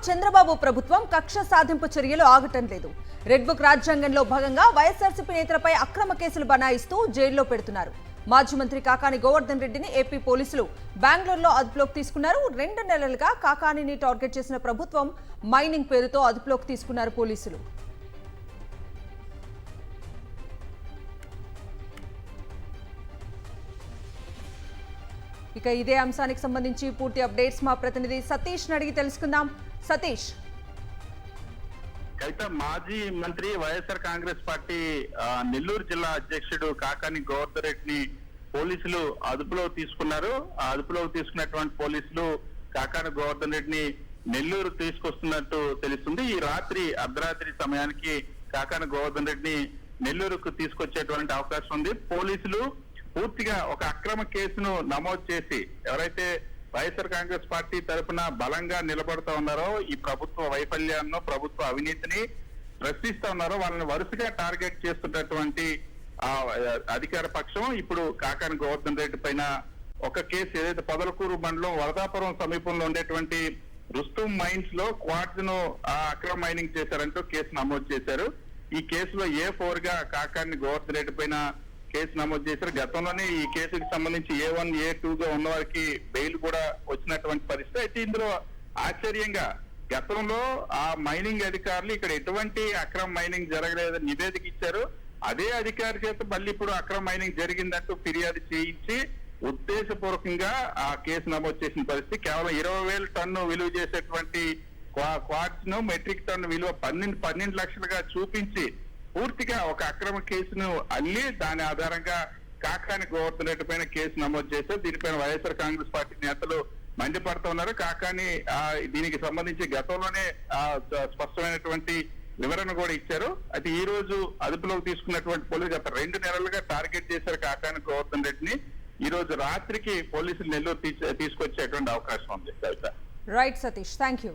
చంద్రబాబు ప్రభుత్వం కక్ష సాధింపు చర్యలు ఆగటం లేదు. రెడ్ బుక్ రాజ్యాంగంలో భాగంగా వైఎస్ఆర్సీపీ నేతలపై అక్రమ కేసులు బనాయిస్తూ జైల్లో పెడుతున్నారు. మాజీ మంత్రి కాకాని గోవర్ధన్ రెడ్డిని ఏపీ పోలీసులు బెంగళూరులో అదుపులోకి తీసుకున్నారు. 2 నెలలుగా కాకానిని టార్గెట్ చేసిన ప్రభుత్వం మైనింగ్ పేరుతో అదుపులోకి తీసుకున్నారు పోలీసులు. ఇక ఇదే అంశానికి సంబంధించి పూర్తి అప్డేట్స్ మా ప్రతినిధి సతీష్ అడిగి తెలుసుకుందాం. సతీష్, అయితే మాజీ మంత్రి వైఎస్ఆర్ కాంగ్రెస్ పార్టీ నెల్లూరు జిల్లా అధ్యక్షుడు కాకాని గోవర్ధన్ రెడ్డిని పోలీసులు అదుపులో తీసుకున్నారు. ఆ అదుపులోకి తీసుకున్నటువంటి పోలీసులు కాకాని గోవర్ధన్ రెడ్డిని నెల్లూరు తీసుకొస్తున్నట్టు తెలుస్తుంది. ఈ రాత్రి అర్ధరాత్రి సమయానికి కాకాని గోవర్ధన్ రెడ్డిని నెల్లూరుకు తీసుకొచ్చేటువంటి అవకాశం ఉంది. పోలీసులు పూర్తిగా ఒక అక్రమ కేసును నమోదు చేసి ఎవరైతే వైఎస్ఆర్ కాంగ్రెస్ పార్టీ తరఫున బలంగా నిలబడుతూ ఉన్నారో, ఈ ప్రభుత్వ వైఫల్యాన్ని, ప్రభుత్వ అవినీతిని ప్రశ్నిస్తూ ఉన్నారో వాళ్ళని వరుసగా టార్గెట్ చేస్తున్నటువంటి అధికార పక్షం ఇప్పుడు కాకాని గోవర్ధన్ రెడ్డి పైన ఒక కేసు ఏదైతే పొదలకూరు మండలం వరదాపురం సమీపంలో ఉండేటువంటి రుస్తుం మైన్స్ లో క్వార్ట్స్ ను అక్రమ మైనింగ్ చేశారంటూ కేసు నమోదు చేశారు. ఈ కేసులో A4 గా కాకాని గోవర్ధన్ రెడ్డి పైన కేసు నమోదు చేశారు. గతంలోనే ఈ కేసుకి సంబంధించి A1, A2 గా ఉన్న వారికి బెయిల్ కూడా వచ్చినటువంటి పరిస్థితి. అయితే ఇందులో ఆశ్చర్యంగా గతంలో ఆ మైనింగ్ అధికారులు ఇక్కడ ఎటువంటి అక్రమ మైనింగ్ జరగలేదని నివేదిక ఇచ్చారు. అదే అధికారి చేత మళ్ళీ ఇప్పుడు అక్రమ మైనింగ్ జరిగిందంటూ ఫిర్యాదు చేయించి ఉద్దేశపూర్వకంగా ఆ కేసు నమోదు చేసిన పరిస్థితి. కేవలం 20,000 టన్ను విలువ చేసేటువంటి క్వార్ట్స్ ను మెట్రిక్ టన్ను విలువ 12 లక్షలుగా చూపించి పూర్తిగా ఒక అక్రమ కేసును అల్లి దాని ఆధారంగా కాకాని గోవర్ధన్ రెడ్డి పైన కేసు నమోదు చేశారు. దీనిపైన వైఎస్ఆర్ కాంగ్రెస్ పార్టీ నేతలు మండిపడుతున్నారు. కాకాని దీనికి సంబంధించి గతంలోనే స్పష్టమైనటువంటి వివరణ కూడా ఇచ్చారు. అయితే ఈ రోజు అదుపులోకి తీసుకున్నటువంటి పోలీసులు గత 2 నెలలుగా టార్గెట్ చేశారు కాకాని గోవర్ధన్ రెడ్డిని. ఈ రోజు రాత్రికి పోలీసులు నెల్లూరు తీసుకొచ్చేటువంటి అవకాశం ఉంది. Right Satish, thank you.